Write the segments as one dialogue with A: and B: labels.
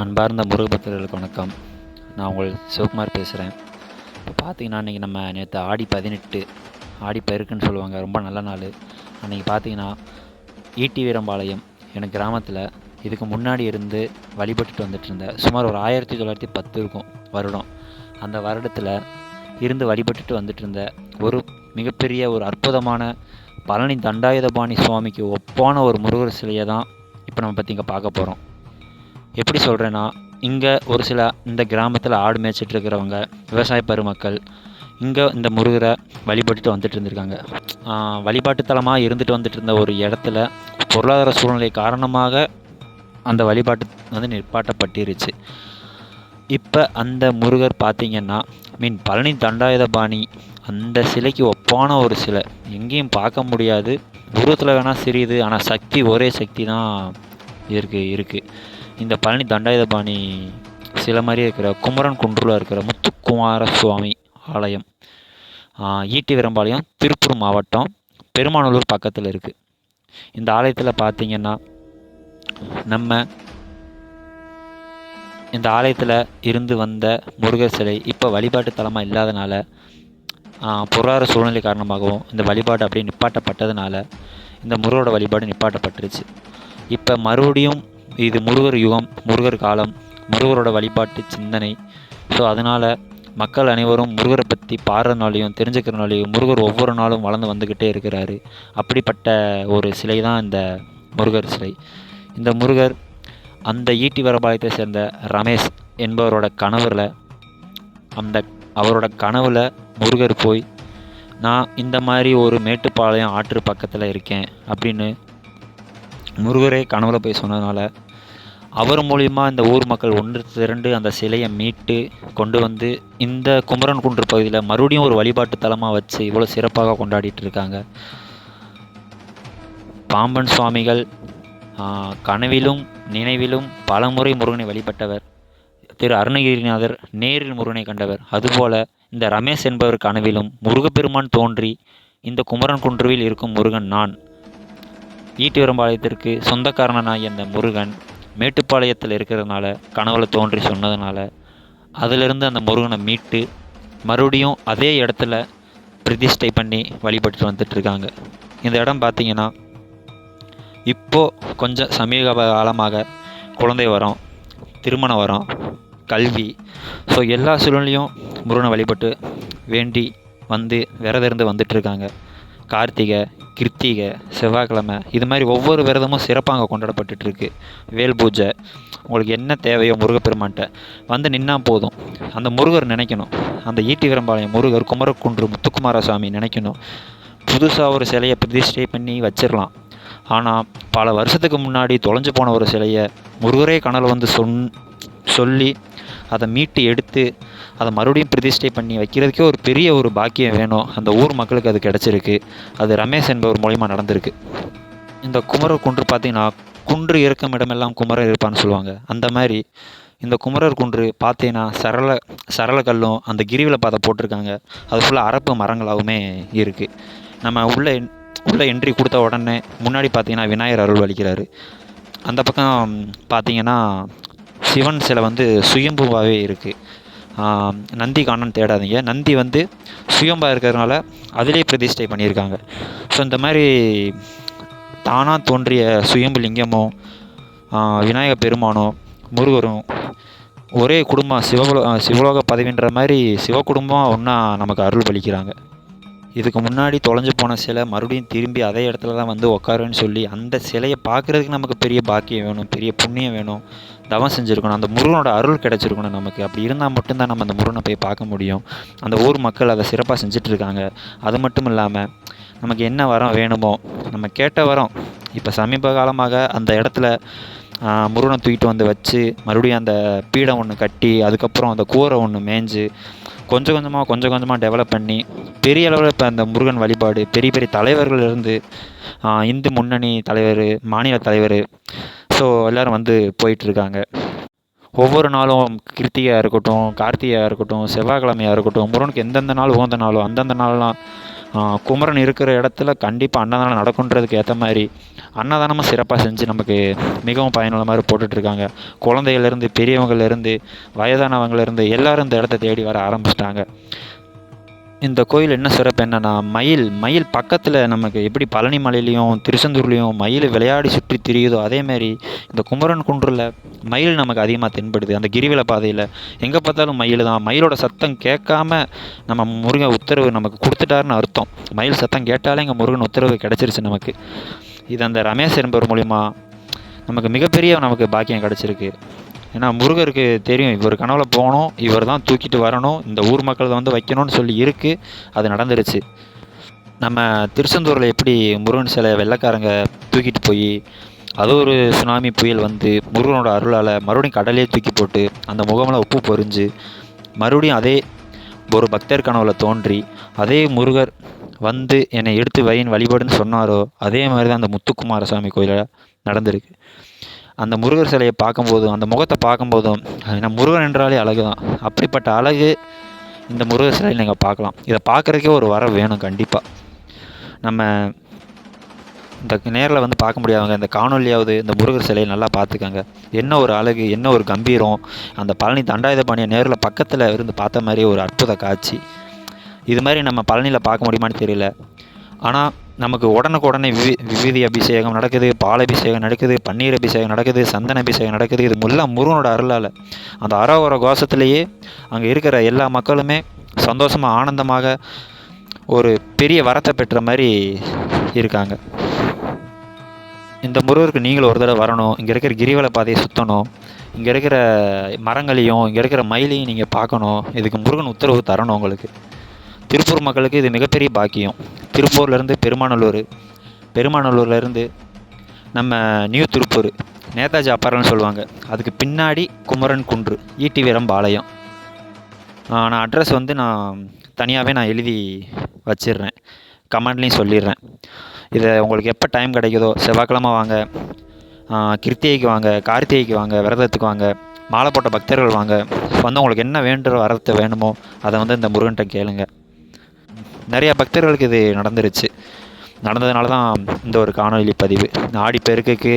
A: அன்பார்ந்த முருகபக்தர்களுக்கு வணக்கம். நான் உங்கள் சிவகுமார் பேசுகிறேன். இப்போ பார்த்தீங்கன்னா இன்றைக்கி நம்ம நேற்று ஆடி 18 ஆடி பெருக்குன்னு சொல்லுவாங்க, ரொம்ப நல்ல நாள். அன்றைக்கி பார்த்தீங்கன்னா ஈட்டி வீரம்பாளையம் எனக்கு கிராமத்தில் இதுக்கு முன்னாடி இருந்து வழிபட்டுட்டு வந்துட்டு இருந்தேன். சுமார் ஒரு 1910 இருக்கும் வருடம். அந்த வருடத்தில் இருந்து வழிபட்டுட்டு வந்துட்டு இருந்த ஒரு மிகப்பெரிய ஒரு அற்புதமான பழனி தண்டாயுதபாணி சுவாமிக்கு ஒப்பான ஒரு முருகர் சிலையை தான் இப்போ நம்ம பற்றி இங்கே பார்க்க போகிறோம். எப்படி சொல்கிறேன்னா, இங்கே ஒரு சில இந்த கிராமத்தில் ஆடு மேய்ச்சிட்டு இருக்கிறவங்க விவசாய பெருமக்கள் இங்கே இந்த முருகரை வழிபட்டுட்டு வந்துட்டு இருந்திருக்காங்க. வழிபாட்டு தலமாக இருந்துட்டு வந்துட்டு இருந்த ஒரு இடத்துல பொருளாதார சூழ்நிலை காரணமாக அந்த வழிபாட்டு வந்து நிற்பாட்டப்பட்டிருச்சு. இப்போ அந்த முருகர் பார்த்திங்கன்னா பழனி தண்டாயுதபாணி அந்த சிலைக்கு ஒப்பான ஒரு சிலை எங்கேயும் பார்க்க முடியாது. உருவத்தில் வேணால் சிறிது, ஆனால் சக்தி ஒரே சக்தி தான் இருக்குது. இந்த பழனி தண்டாயுதபாணி சில மாதிரியே இருக்கிற குமரன் குன்றில் இருக்கிற முத்துக்குமார சுவாமி ஆலயம், ஈட்டி வீரம்பாளையம், திருப்பூர் மாவட்டம், பெருமாநல்லூர் பக்கத்தில் இருக்குது. இந்த ஆலயத்தில் பார்த்திங்கன்னா இந்த ஆலயத்தில் இருந்து வந்த முருகர் சிலை இப்போ வழிபாட்டு தலமாக இல்லாதனால, பொருளாதார சூழ்நிலை காரணமாகவும் இந்த வழிபாடு அப்படியே நிப்பாட்டப்பட்டதுனால இந்த முருகரோட வழிபாடு நிப்பாட்டப்பட்டுருச்சு. இப்போ மறுபடியும் இது முருகர் யுகம், முருகர் காலம், முருகரோட வழிபாட்டு சிந்தனை. ஸோ அதனால் மக்கள் அனைவரும் முருகரை பற்றி பாடுறதுனாலையும் தெரிஞ்சுக்கிறனாலையும் முருகர் ஒவ்வொரு நாளும் வளர்ந்து வந்துக்கிட்டே இருக்கிறாரு. அப்படிப்பட்ட ஒரு சிலை தான் இந்த முருகர் சிலை. இந்த முருகர் அந்த ஈட்டி வீரம்பாளையத்தை சேர்ந்த ரமேஷ் என்பவரோட அவரோட கனவில் முருகர் போய், நான் இந்த மாதிரி ஒரு மேட்டுப்பாளையம் ஆற்று பக்கத்தில் இருக்கேன் அப்படின்னு முருகரே கனவுல போய் சொன்னதுனால அவர் மூலிமா இந்த ஊர் மக்கள் ஒன்று திரண்டு அந்த சிலையை மீட்டு கொண்டு வந்து இந்த குமரன் குன்று பகுதியில் மறுபடியும் ஒரு வழிபாட்டு தலமாக வச்சு இவ்வளோ சிறப்பாக கொண்டாடிட்டு இருக்காங்க. பாம்பன் சுவாமிகள் கனவிலும் நினைவிலும் பலமுறை முருகனை வழிபட்டவர். திரு அருணகிரிநாதர் நேரில் முருகனை கண்டவர். அதுபோல் இந்த ரமேஷ் என்பவர் கனவிலும் முருகப்பெருமான் தோன்றி, இந்த குமரன் குன்றுவில் இருக்கும் முருகன் நான், ஈட்டி வீரம்பாளையத்திற்கு சொந்தக்காரனாகிய இந்த முருகன் மேட்டுப்பாளையத்தில் இருக்கிறதுனால கனவுல தோன்றி சொன்னதுனால அதிலிருந்து அந்த முருகனை மீட்டு மறுபடியும் அதே இடத்துல பிரதிஷ்டை பண்ணி வழிபட்டு வந்துட்டுருக்காங்க. இந்த இடம் பார்த்திங்கன்னா இப்போது கொஞ்சம் சமீப காலமாக குழந்தை வரம், திருமண வரம், கல்வி, ஸோ எல்லா சூழ்நிலையும் முருகனை வழிபட்டு வேண்டி வந்து விரதம் வந்துட்டுருக்காங்க. கார்த்திகை, கிருத்திகை, செவ்வாய்க்கிழமை இது மாதிரி ஒவ்வொரு விரதமும் சிறப்பாக அங்கே கொண்டாடப்பட்டுருக்கு. வேல் பூஜை, உங்களுக்கு என்ன தேவையோ முருகப்பெருமான்கிட்ட வந்து நின்னால் போதும். அந்த முருகர் நினைக்கணும், அந்த ஈட்டி வீரம்பாளையம் முருகர் குமரக்குன்று முத்துக்குமார சுவாமி நினைக்கணும். புதுசாக ஒரு சிலையை பிரதிஷ்டை பண்ணி வச்சிடலாம். ஆனால் பல வருஷத்துக்கு முன்னாடி தொலைஞ்சு போன ஒரு சிலையை முருகரே கனல் வந்து சொல்லி அதை மீட்டு எடுத்து அதை மறுபடியும் பிரதிஷ்டை பண்ணி வைக்கிறதுக்கே ஒரு பெரிய ஒரு பாக்கியம் வேணும். அந்த ஊர் மக்களுக்கு அது கிடச்சிருக்கு. அது ரமேஷ் என்பவர் மூலிமா நடந்திருக்கு. இந்த குமரர் குன்று பார்த்திங்கன்னா, குன்று இருக்கும் இடமெல்லாம் குமரர் இருப்பான்னு சொல்லுவாங்க. அந்த மாதிரி இந்த குமரர் குன்று பார்த்தீங்கன்னா சரள கல்லும் அந்த கிரிவில் பார்த்த போட்டிருக்காங்க. அது ஃபுல்லாக அரப்பு மரங்களாகவுமே இருக்குது. நம்ம உள்ளே என்ட்ரி கொடுத்த உடனே முன்னாடி பார்த்திங்கன்னா விநாயகர் அருள் அளிக்கிறாரு. அந்த பக்கம் பார்த்திங்கன்னா சிவன் சிலை வந்து சுயம்புவாகவே இருக்குது. நந்தி காணன்னு தேடாதீங்க, நந்தி வந்து சுயம்பாக இருக்கிறதுனால அதிலே பிரதிஷ்டை பண்ணியிருக்காங்க. ஸோ இந்த மாதிரி தானாக தோன்றிய சுயம்பு லிங்கமும் விநாயகர் பெருமானும் முருகரும் ஒரே குடும்பம், சிவலோக பதவின்ற மாதிரி சிவகுடும்பம் ஒன்றா நமக்கு அருள் பலிக்கிறாங்க. இதுக்கு முன்னாடி தொலைஞ்சு போன சிலை மறுபடியும் திரும்பி அதே இடத்துல தான் வந்து உட்காருன்னு சொல்லி அந்த சிலையை பார்க்குறதுக்கு நமக்கு பெரிய பாக்கியம் வேணும், பெரிய புண்ணியம் வேணும், தவம் செஞ்சுருக்கணும், அந்த முருகனோட அருள் கிடச்சிருக்கணும் நமக்கு. அப்படி இருந்தால் மட்டும்தான் நம்ம அந்த முருகனை போய் பார்க்க முடியும். அந்த ஊர் மக்கள் அதை சிறப்பாக செஞ்சிட்ருக்காங்க. அது மட்டும் இல்லாமல் நமக்கு என்ன வரம் வேணுமோ நம்ம கேட்ட வரம் இப்போ சமீப காலமாக அந்த இடத்துல முருகனை தூக்கிட்டு வந்து வச்சு மறுபடியும் அந்த பீடம் ஒன்று கட்டி அதுக்கப்புறம் அந்த கூரை ஒன்று மேய்ஞ்சு கொஞ்சம் கொஞ்சமாக டெவலப் பண்ணி பெரிய அளவில் இப்போ அந்த முருகன் வழிபாடு பெரிய பெரிய தலைவர்களிருந்து இந்து முன்னணி தலைவர், மாநில தலைவர், ஸோ எல்லோரும் வந்து போயிட்டுருக்காங்க. ஒவ்வொரு நாளும் கிருத்திகையாக இருக்கட்டும், கார்த்திகையாக இருக்கட்டும், செவ்வாய்க்கிழமையாக இருக்கட்டும், முருகனுக்கு எந்தெந்த நாள் உகந்த நாளோ அந்தந்த நாளெலாம் குமரன் இருக்கிற இடத்துல கண்டிப்பாக அன்னதானம் நடக்குன்றதுக்கு ஏற்ற மாதிரி அன்னதானமும் சிறப்பாக செஞ்சு நமக்கு மிகவும் பயனுள்ள மாதிரி போட்டுட்ருக்காங்க. குழந்தைகள்லேருந்து பெரியவங்கள்லேருந்து வயதானவங்கலேருந்து எல்லோரும் இந்த இடத்த தேடி வர ஆரம்பிச்சிட்டாங்க. இந்த கோயில் என்ன சிறப்பு என்னென்னா, மயில் பக்கத்தில் நமக்கு எப்படி பழனி மலையிலையும் திருச்செந்தூர்லேயும் மயில் விளையாடி சுற்றி திரியுதோ அதேமாரி இந்த குமரன் குன்றில் மயில் நமக்கு அதிகமாக தென்படுது. அந்த கிரிவல பாதையில் எங்கே பார்த்தாலும் மயில் தான். மயிலோட சத்தம் கேட்காம நம்ம முருகன் உத்தரவு நமக்கு கொடுத்துட்டாருன்னு அர்த்தம். மயில் சத்தம் கேட்டாலே இங்கே முருகன் உத்தரவு கிடச்சிருச்சு நமக்கு. இது அந்த ரமேஷ் என்பவர் மூலிமா நமக்கு மிகப்பெரிய நமக்கு பாக்கியம் கிடச்சிருக்கு. ஏன்னா முருகருக்கு தெரியும் இவர் கனவுல போகணும், இவர் தான் தூக்கிட்டு வரணும், இந்த ஊர் மக்கள் வந்து வைக்கணும்னு சொல்லி இருக்குது. அது நடந்துருச்சு. நம்ம திருச்செந்தூரில் எப்படி முருகன் சிலை வெள்ளைக்காரங்க தூக்கிட்டு போய் அது ஒரு சுனாமி புயல் வந்து முருகனோட அருளால் மறுபடியும் கடலே தூக்கி போட்டு அந்த முகமெல்லாம் உப்பு பொறிஞ்சு மறுபடியும் அதே ஒரு பக்தர் கனவுல தோன்றி அதே முருகர் வந்து என்னை எடுத்து வையின் வழிபாடுன்னு சொன்னாரோ அதே மாதிரி தான் அந்த முத்துக்குமாரசாமி கோயிலில் நடந்திருக்கு. அந்த முருகர் சிலையை பார்க்கும்போதும் அந்த முகத்தை பார்க்கும்போதும் ஏன்னா முருகன் என்றாலே அழகு தான். அப்படிப்பட்ட அழகு இந்த முருகர் சிலையில் நீங்கள் பார்க்கலாம். இதை பார்க்குறதுக்கே ஒரு வரம் வேணும் கண்டிப்பாக. நம்ம இந்த நேரில் வந்து பார்க்க முடியாதவங்க இந்த காணொலியாவது இந்த முருகர் சிலையை நல்லா பார்த்துக்கங்க. என்ன ஒரு அழகு, என்ன ஒரு கம்பீரம். அந்த பழனி தண்டாயுதபாணியை நேரில் பக்கத்தில் இருந்து பார்த்த மாதிரி ஒரு அற்புத காட்சி. இது மாதிரி நம்ம பழனியில் பார்க்க முடியுமான்னு தெரியல. ஆனால் நமக்கு உடனுக்குடனே விபூதி அபிஷேகம் நடக்குது, பால் அபிஷேகம் நடக்குது, பன்னீர் அபிஷேகம் நடக்குது, சந்தன அபிஷேகம் நடக்குது. இது எல்லாம் முருகனோட அருளால் அந்த அரோகர கோஷத்துலேயே அங்கே இருக்கிற எல்லா மக்களுமே சந்தோஷமாக ஆனந்தமாக ஒரு பெரிய வரத்தை பெற்ற மாதிரி இருக்காங்க. இந்த முருகருக்கு நீங்களும் ஒரு தடவை வரணும். இங்கே இருக்கிற கிரிவல பாதையை சுற்றணும். இங்கே இருக்கிற மரங்களையும் இங்கே இருக்கிற மயிலையும் நீங்கள் பார்க்கணும். இதுக்கு முருகன் உத்தரவு தரணும் உங்களுக்கு. திருப்பூர் மக்களுக்கு இது மிகப்பெரிய பாக்கியம். திருப்பூர்லேருந்து பெருமாநல்லூர்லேருந்து நம்ம நியூ திருப்பூர் நேதாஜி அப்பாரல்னு சொல்லுவாங்க. அதுக்கு பின்னாடி குமரன் குன்று ஈட்டி வீரம் பாளையம். நான் அட்ரஸ் வந்து நான் தனியாகவே எழுதி வச்சிடுறேன், கமெண்ட்லேயும் சொல்லிடுறேன். இதை உங்களுக்கு எப்போ டைம் கிடைக்குதோ செவ்வாய்க்கிழமை வாங்க, கிருத்திகைக்கு வாங்க, கார்த்திகைக்கு வாங்க, விரதத்துக்கு வாங்க, மாலை போட்ட பக்தர்கள் வாங்க. வந்து உங்களுக்கு என்ன வேண்டுற வரத்தை வேணுமோ அதை வந்து இந்த முருகன்கிட்ட கேளுங்க. நிறையா பக்தர்களுக்கு இது நடந்ததுனால தான் இந்த ஒரு காணொலி பதிவு. ஆடிப்பெருக்குக்கு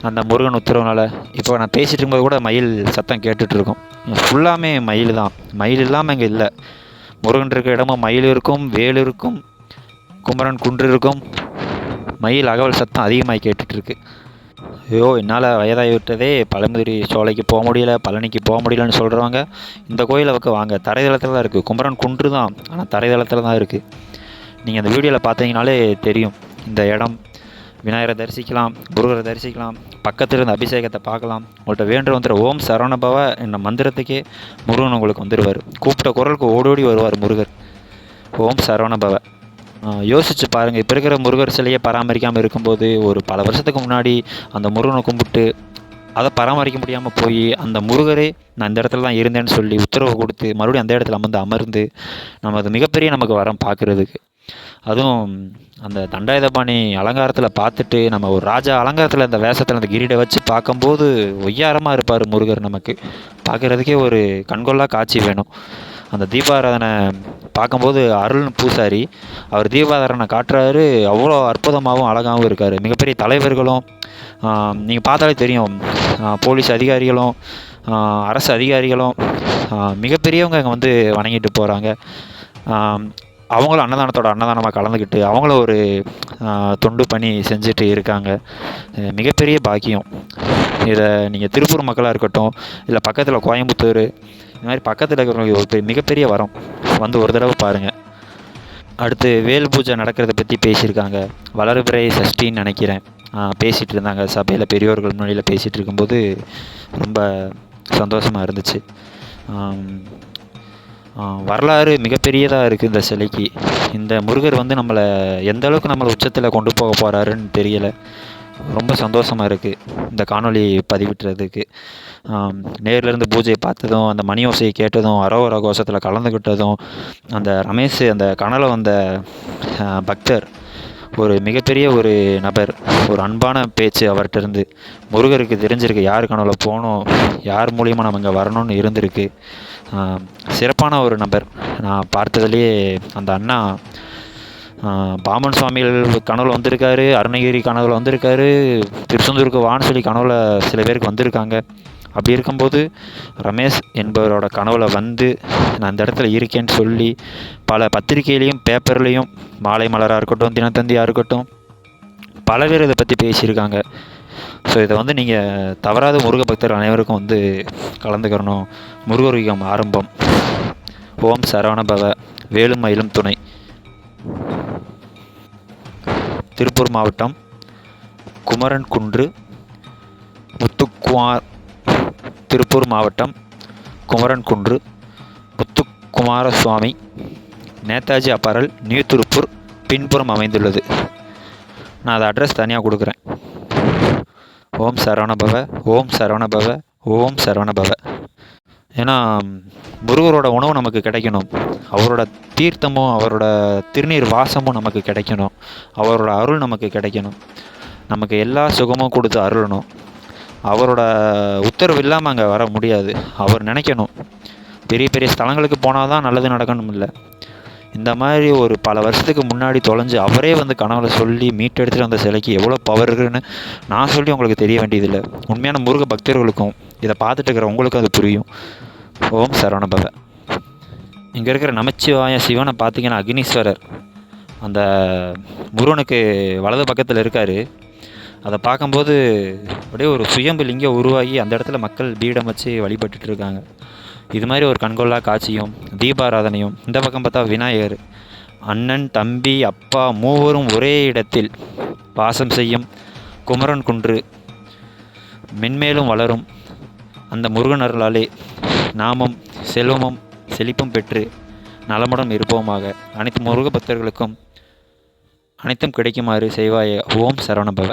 A: அந்த முருகன் உத்தரவுனால இப்போ நான் பேசிகிட்டு இருக்கும்போது கூட மயில் சத்தம் கேட்டுட்ருக்கோம். ஃபுல்லாமே மயில் தான். மயில் இல்லாமல் இங்கே இல்லை. முருகன் இருக்கிற இடமும் மயில் இருக்கும், வேல் இருக்கும், குமரன் குன்று இருக்கும். மயில் அகவல் சத்தம் அதிகமாக கேட்டுட்ருக்கு. ஐயோ என்னால் வயதாகி விட்டதே, பழமுதிரி சோலைக்கு போக முடியல, பழனிக்கு போக முடியலன்னு சொல்கிறவங்க இந்த கோயிலுக்கு வாங்க. தரைதளத்தில் தான் இருக்குது. குமரன் குன்று தான், ஆனால் தரைதளத்தில் தான் இருக்குது. நீங்கள் அந்த வீடியோவில் பார்த்தீங்கனாலே தெரியும். இந்த இடம் விநாயகரை தரிசிக்கலாம், முருகரை தரிசிக்கலாம், பக்கத்தில் இருந்த அபிஷேகத்தை பார்க்கலாம். உங்கள்கிட்ட வேண்டு வந்துடுற ஓம் சரவணபவ என்ற மந்திரத்துக்கே முருகன் உங்களுக்கு வந்துடுவார். கூப்பிட்ட குரலுக்கு ஓடோடி வருவார் முருகர். ஓம் சரவணபவ. யோசித்து பாருங்கள். இப்போ இருக்கிற முருகர் சிலையை பராமரிக்காமல் இருக்கும்போது ஒரு பல வருஷத்துக்கு முன்னாடி அந்த முருகனை கும்பிட்டு அதை பராமரிக்க முடியாமல் போய் அந்த முருகரே நான் இந்த இடத்துல தான் இருந்தேன்னு சொல்லி உத்தரவு கொடுத்து மறுபடியும் அந்த இடத்துல வந்து அமர்ந்து நம்ம அது மிகப்பெரிய நமக்கு வரம் பார்க்குறதுக்கு. அதுவும் அந்த தண்டாயுதபாணி அலங்காரத்தில் பார்த்துட்டு நம்ம ஒரு ராஜா அலங்காரத்தில் அந்த வேஷத்தில் அந்த கிரீடை வச்சு பார்க்கும்போது ஒய்யாரமாக இருப்பார் முருகர். நமக்கு பார்க்குறதுக்கே ஒரு கண்கொள்ளா காட்சி வேணும். அந்த தீபாராதனை பார்க்கும்போது அருள் பூசாரி அவர் தீபாராதனை காட்டுறாரு. அவ்வளோ அற்புதமாகவும் அழகாகவும் இருக்கார். மிகப்பெரிய தலைவர்களும் நீங்கள் பார்த்தாலே தெரியும், போலீஸ் அதிகாரிகளும் அரசு அதிகாரிகளும் மிகப்பெரியவங்க அங்கே வந்து வணங்கிட்டு போகிறாங்க. அவங்களும் அன்னதானமாக கலந்துக்கிட்டு அவங்களும் ஒரு தொண்டு பணி செஞ்சுட்டு இருக்காங்க. மிகப்பெரிய பாக்கியம். இதை நீங்கள் திருப்பூர் மக்களாக இருக்கட்டும், இல்லை பக்கத்தில் கோயம்புத்தூர், இந்த மாதிரி பக்கத்தில் இருக்கிறவங்களுக்கு ஒரு மிகப்பெரிய வரம். வந்து ஒரு தடவை பாருங்கள். அடுத்து வேல் பூஜை நடக்கிறத பற்றி பேசியிருக்காங்க. வளர்பிறை சஷ்டின்னு நினைக்கிறேன். பேசிகிட்டு இருந்தாங்க சபையில், பெரியோர்கள் முன்னாடியில் பேசிகிட்டு இருக்கும்போது ரொம்ப சந்தோஷமாக இருந்துச்சு. வரலாறு மிகப்பெரியதாக இருக்குது இந்த சிலைக்கு. இந்த முருகர் வந்து நம்மளை எந்த அளவுக்கு நம்மளை உச்சத்தில் கொண்டு போக போகிறாருன்னு தெரியலை. ரொம்ப சந்தோஷமாக இருக்குது இந்த காணொளி பதிவிட்டுறதுக்கு. நேர்லேருந்து பூஜையை பார்த்ததும், அந்த மணி ஓசையை கேட்டதும், அரோகர கோஷத்தில் கலந்துக்கிட்டதும், அந்த ரமேஷ் அந்த கனலை வந்த பக்தர் ஒரு மிகப்பெரிய ஒரு நபர், ஒரு அன்பான பேச்சு அவர்கிட்ட இருந்து. முருகருக்கு தெரிஞ்சிருக்கு யார் கனவுல போகணும், யார் மூலியமாக நம்ம இங்கே வரணும்னு இருந்திருக்கு. சிறப்பான ஒரு நபர். நான் பார்த்ததுலேயே அந்த அண்ணா பாமன் சுவாமிகள் கனவுல வந்திருக்காரு, அருணகிரி கனவுல வந்திருக்காரு, திருச்செந்தூருக்கு வான்னு சொல்லி கனவுல சில பேருக்கு வந்திருக்காங்க. அப்படி இருக்கும்போது ரமேஷ் என்பவரோட கனவுல வந்து நான் அந்த இடத்துல இருக்கேன்னு சொல்லி பல பத்திரிகையிலையும் பேப்பர்லேயும் மாலை மலராக இருக்கட்டும், தினத்தந்தியாக இருக்கட்டும், பல பேர் இதை பற்றி பேசியிருக்காங்க. ஸோ இதை வந்து நீங்கள் தவறாத முருக பக்தர் அனைவருக்கும் வந்து கலந்துக்கிறணும். முருகர் யுகம் ஆரம்பம். ஓம் சரவணபவ. வேலும் மயிலும் துணை. திருப்பூர் மாவட்டம் குமரன் குன்று முத்துக்குமார். திருப்பூர் மாவட்டம் குமரன் குன்று முத்துக்குமாரசுவாமி நேதாஜி அப்பரல், நியூ திருப்பூர் பின்புறம் அமைந்துள்ளது. நான் அதை அட்ரஸ் தனியாக கொடுக்குறேன். ஓம் சரவணபவ, ஓம் சரவணபவ, ஓம் சரவணபவ. ஏன்னா முருகரோட உணவு நமக்கு கிடைக்கணும், அவரோட தீர்த்தமும் அவரோட திருநீர் வாசமும் நமக்கு கிடைக்கணும், அவரோட அருள் நமக்கு கிடைக்கணும், நமக்கு எல்லா சுகமும் கொடுத்து அருளணும். அவரோட உத்தரவு இல்லாமல் அங்கே வர முடியாது. அவர் நினைக்கணும். பெரிய பெரிய ஸ்தலங்களுக்கு போனால் தான் நல்லது நடக்கணும் இல்லை. இந்த மாதிரி ஒரு பல வருஷத்துக்கு முன்னாடி தொலைஞ்சு அவரே வந்து கனவுல சொல்லி மீட்டெடுத்துட்டு அந்த சிலைக்கு எவ்வளோ பவர் இருக்குன்னு நான் சொல்லி உங்களுக்கு தெரிய வேண்டியதில்லை. உண்மையான முருக பக்தர்களுக்கும் இதை பார்த்துட்டு இருக்கிற உங்களுக்கும் அது புரியும். ஓம் சரவணபவ. இங்கே இருக்கிற நமச்சிவாய சிவனை பார்த்தீங்கன்னா அக்னீஸ்வரர் அந்த முருகனுக்கு வலது பக்கத்தில் இருக்கார். அதை பார்க்கும்போது அப்படியே ஒரு சுயம்பு லிங்கம் உருவாகி அந்த இடத்துல மக்கள் பீடம் வச்சு வழிபட்டுட்டு இருக்காங்க. இது மாதிரி ஒரு கண்கொள்ளா காட்சியும் தீபாராதனையும். இந்த பக்கம் பார்த்தா விநாயகர் அண்ணன் தம்பி அப்பா மூவரும் ஒரே இடத்தில் வாசம் செய்யும் குமரன் குன்று மென்மேலும் வளரும் அந்த முருகனர்களாலே நாமும் செல்வமும் செழிப்பும் பெற்று நலமுடன் இருப்போமாக. அனைத்து முருக பக்தர்களுக்கும் அனைத்தும் கிடைக்குமாறு செய்வாய. ஓம் சரவணபவ.